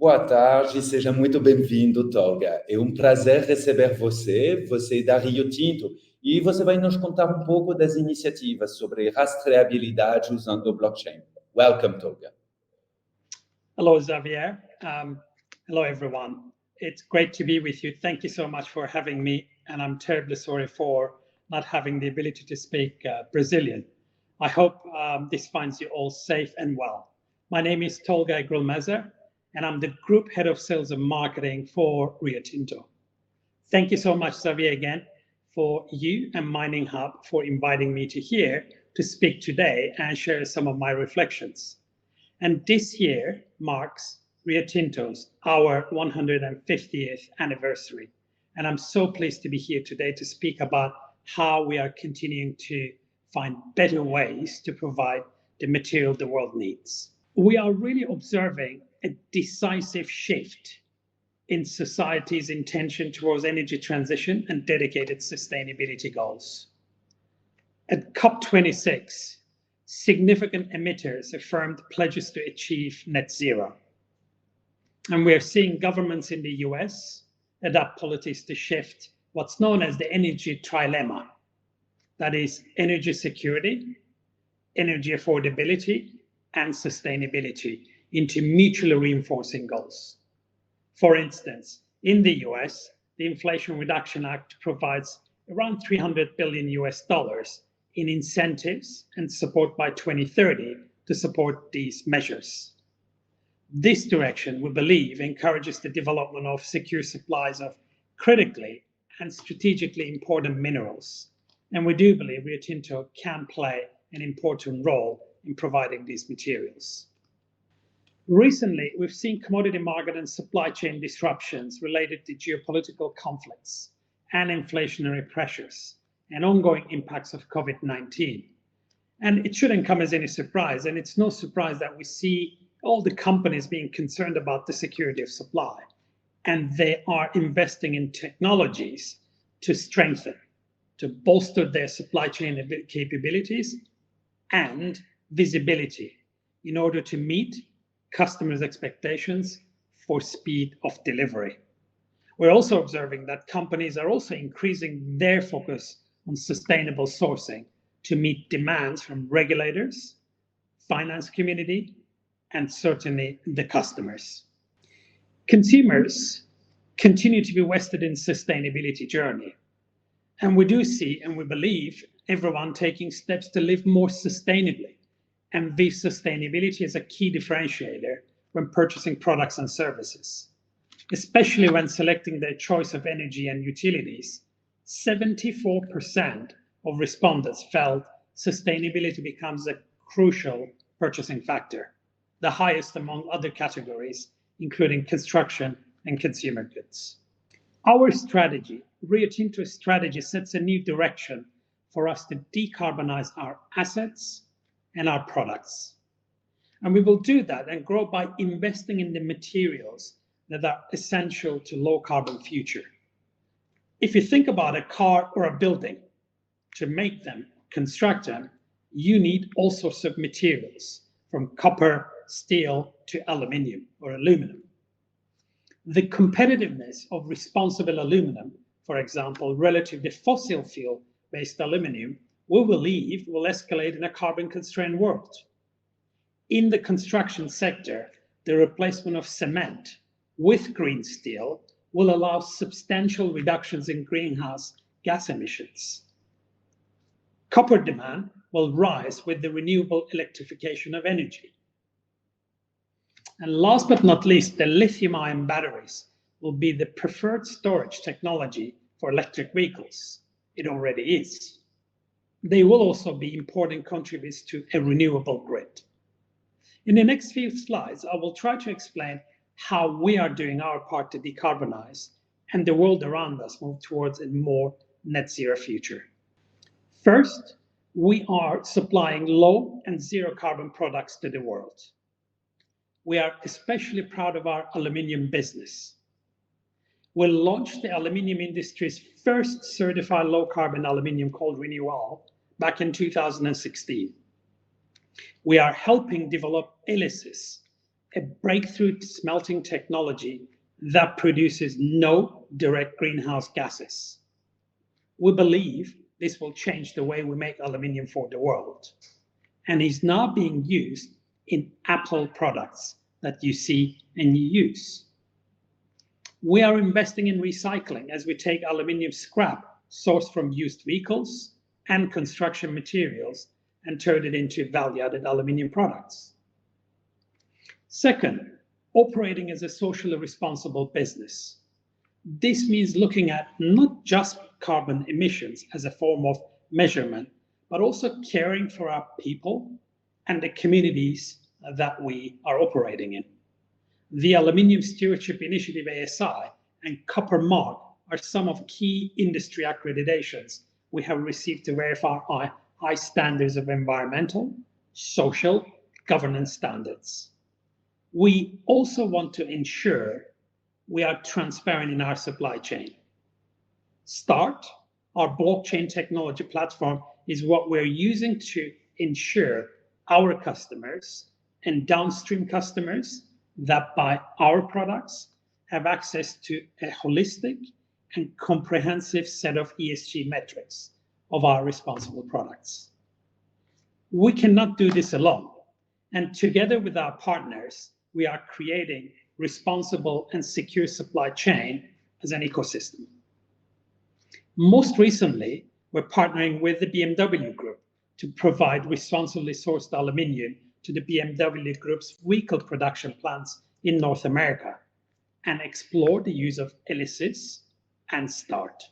Boa tarde, seja muito bem-vindo, Tolga. É um prazer receber você. Você é da Rio Tinto e você vai nos contar um pouco das iniciativas sobre rastreabilidade usando o blockchain. Welcome, Tolga. Hello, Xavier. Hello, everyone. It's great to be with you. Thank you so much for having me, and I'm terribly sorry for not having the ability to speak Brazilian. I hope this finds you all safe and well. My name is Tolga Egrilmezer, and I'm the Group Head of Sales and Marketing for Rio Tinto. Thank you so much, Xavier, again, for you and Mining Hub for inviting me to here to speak today and share some of my reflections. And this year marks Rio Tinto's, our 150th anniversary. And I'm so pleased to be here today to speak about how we are continuing to find better ways to provide the material the world needs. We are really observing a decisive shift in society's intention towards energy transition and dedicated sustainability goals. At COP26, significant emitters affirmed pledges to achieve net zero. And we are seeing governments in the US adopt policies to shift what's known as the energy trilemma. That is energy security, energy affordability, and sustainability into mutually reinforcing goals. For instance, in the US, the Inflation Reduction Act provides around $300 billion in incentives and support by 2030 to support these measures. This direction, we believe, encourages the development of secure supplies of critically and strategically important minerals. And we do believe Rio Tinto can play an important role in providing these materials. Recently, we've seen commodity market and supply chain disruptions related to geopolitical conflicts and inflationary pressures and ongoing impacts of COVID-19. And it shouldn't come as any surprise, and it's no surprise that we see all the companies being concerned about the security of supply, and they are investing in technologies to strengthen, to bolster their supply chain capabilities and visibility in order to meet customers' expectations for speed of delivery. We're also observing that companies are also increasing their focus on sustainable sourcing to meet demands from regulators, finance community, and certainly the customers. Consumers continue to be vested in sustainability journey. And we do see and we believe everyone taking steps to live more sustainably. And this sustainability is a key differentiator when purchasing products and services, especially when selecting their choice of energy and utilities. 74% of respondents felt sustainability becomes a crucial purchasing factor, the highest among other categories, including construction and consumer goods. Our strategy, Rio Tinto's strategy, sets a new direction for us to decarbonize our assets and our products. And we will do that and grow by investing in the materials that are essential to low carbon future. If you think about a car or a building, to make them, construct them, you need all sorts of materials, from copper, steel to aluminium or aluminum. The competitiveness of responsible aluminum, for example, relative to fossil fuel-based aluminum, we believe will escalate in a carbon-constrained world. In the construction sector, the replacement of cement with green steel will allow substantial reductions in greenhouse gas emissions. Copper demand will rise with the renewable electrification of energy. And last but not least, the lithium-ion batteries will be the preferred storage technology for electric vehicles. It already is. They will also be important contributors to a renewable grid. In the next few slides, I will try to explain how we are doing our part to decarbonize and the world around us move towards a more net zero future. First, we are supplying low and zero carbon products to the world. We are especially proud of our aluminium business. We launched the aluminium industry's first certified low carbon aluminium called Renewal back in 2016. We are helping develop ELYSIS, a breakthrough smelting technology that produces no direct greenhouse gases. We believe this will change the way we make aluminium for the world, and is now being used in Apple products that you see and you use. We are investing in recycling as we take aluminium scrap sourced from used vehicles and construction materials and turn it into value-added aluminium products. Second, operating as a socially responsible business. This means looking at not just carbon emissions as a form of measurement, but also caring for our people and the communities that we are operating in. The Aluminium Stewardship Initiative ASI and Copper Mark are some of key industry accreditations we have received to verify high standards of environmental, social, governance standards. We also want to ensure we are transparent in our supply chain. START, our blockchain technology platform, is what we're using to ensure our customers and downstream customers that buy our products have access to a holistic and comprehensive set of ESG metrics of our responsible products. We cannot do this alone, and together with our partners, we are creating responsible and secure supply chain as an ecosystem. Most recently, we're partnering with the BMW Group to provide responsibly sourced aluminium to the BMW Group's vehicle production plants in North America and explore the use of ELYSIS and START.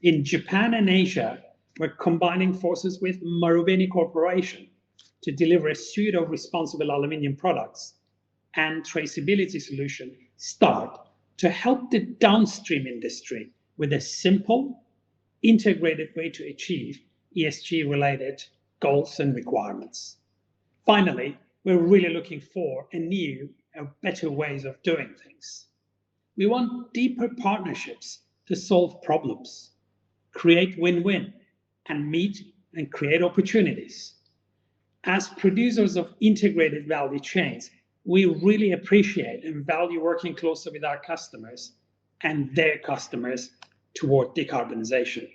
In Japan and Asia, we're combining forces with Marubeni Corporation to deliver a suite of responsible aluminium products and traceability solution, START, to help the downstream industry with a simple, integrated way to achieve ESG-related goals and requirements. Finally, we're really looking for a new and better ways of doing things. We want deeper partnerships to solve problems, create win-win, and meet and create opportunities. As producers of integrated value chains, we really appreciate and value working closely with our customers and their customers toward decarbonization.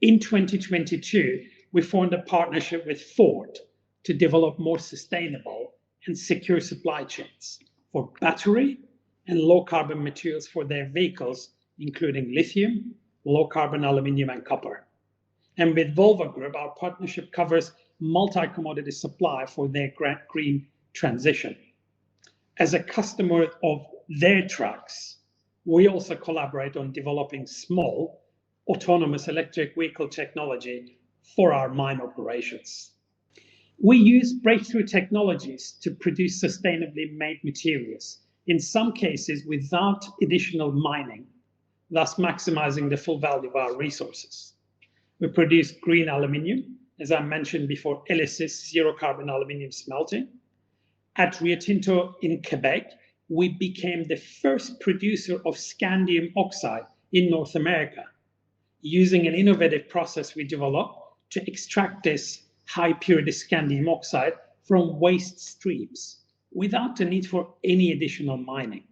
In 2022, we formed a partnership with Ford to develop more sustainable and secure supply chains for battery and low carbon materials for their vehicles, including lithium, low carbon aluminium, and copper. And with Volvo Group, our partnership covers multi-commodity supply for their green transition. As a customer of their trucks, we also collaborate on developing small autonomous electric vehicle technology for our mine operations. We use breakthrough technologies to produce sustainably made materials, in some cases without additional mining, thus maximizing the full value of our resources. We produce green aluminium, as I mentioned before, ELYSIS, zero carbon aluminium smelting. At Rio Tinto in Quebec, we became the first producer of scandium oxide in North America, using an innovative process we developed to extract this high purity scandium oxide from waste streams without the need for any additional mining.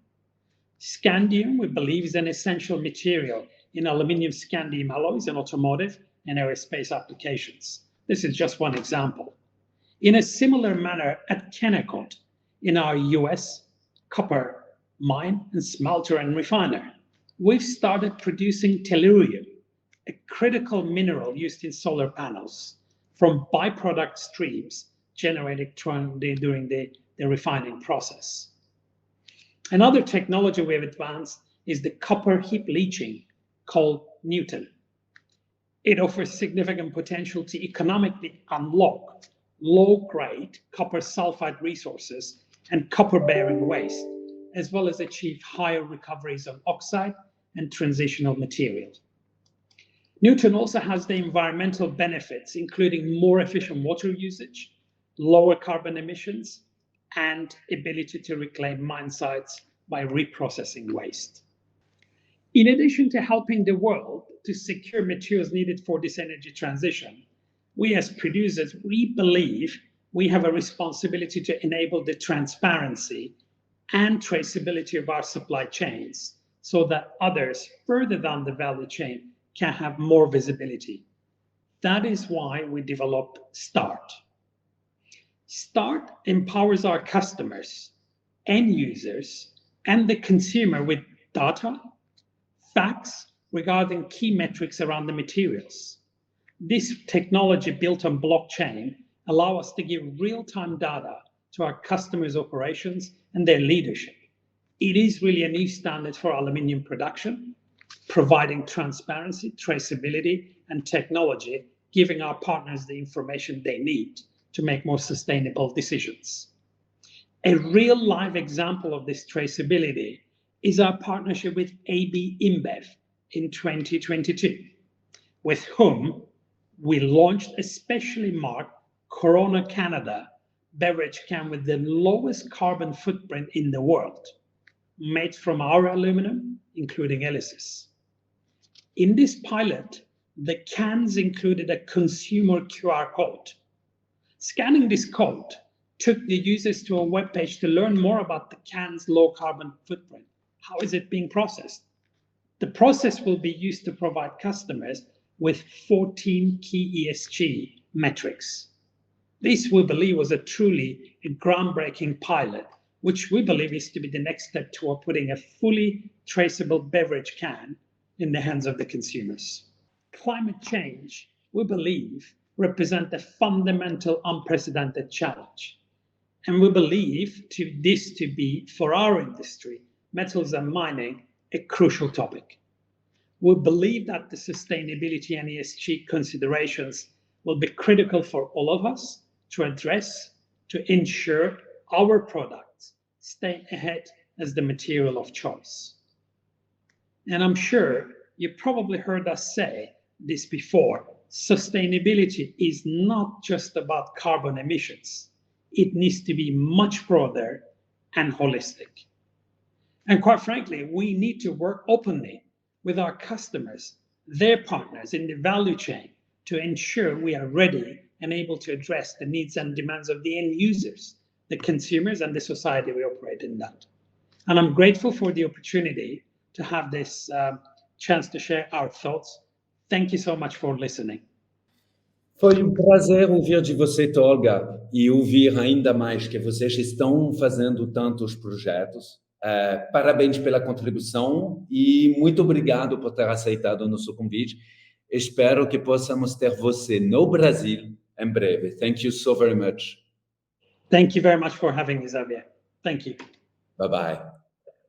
Scandium, we believe, is an essential material in aluminium scandium alloys in automotive and aerospace applications. This is just one example. In a similar manner, at Kennecott, in our US copper mine and smelter and refiner, we've started producing tellurium, a critical mineral used in solar panels, from byproduct streams generated during the refining process. Another technology we have advanced is the copper heap leaching, called Newton. It offers significant potential to economically unlock low-grade copper sulfide resources and copper-bearing waste, as well as achieve higher recoveries of oxide and transitional materials. Newton also has the environmental benefits, including more efficient water usage, lower carbon emissions, and ability to reclaim mine sites by reprocessing waste. In addition to helping the world to secure materials needed for this energy transition, we as producers, we believe we have a responsibility to enable the transparency and traceability of our supply chains so that others further down the value chain can have more visibility. That is why we developed START. START empowers our customers, end users, and the consumer with data, facts regarding key metrics around the materials. This technology built on blockchain allows us to give real-time data to our customers' operations and their leadership. It is really a new standard for aluminium production, providing transparency, traceability, and technology, giving our partners the information they need to make more sustainable decisions. A real live example of this traceability is our partnership with AB InBev in 2022, with whom we launched a specially marked Corona Canada beverage can with the lowest carbon footprint in the world, made from our aluminum, including ELYSIS. In this pilot, the cans included a consumer QR code. Scanning this code took the users to a webpage to learn more about the can's low carbon footprint. How is it being processed? The process will be used to provide customers with 14 key ESG metrics. This, we believe, was a truly groundbreaking pilot, which we believe is to be the next step toward putting a fully traceable beverage can in the hands of the consumers. Climate change, we believe, represents a fundamental, unprecedented challenge. And we believe this to be, for our industry, metals and mining, a crucial topic. We believe that the sustainability and ESG considerations will be critical for all of us to address, to ensure our products stay ahead as the material of choice. And I'm sure you probably heard us say this before, sustainability is not just about carbon emissions. It needs to be much broader and holistic. And quite frankly, we need to work openly with our customers, their partners in the value chain, to ensure we are ready and able to address the needs and demands of the end users, the consumers, and the society we operate in that. And I'm grateful for the opportunity to have this chance to share our thoughts. Thank you so much for listening. Foi um prazer ouvir de você, Tolga, e ouvir ainda mais que vocês estão fazendo tantos projetos. Parabéns pela contribuição e muito obrigado por ter aceitado o nosso convite. Espero que possamos ter você no Brasil em breve. Thank you so very much. Thank you very much for having me, Xavier. Thank you. Bye-bye.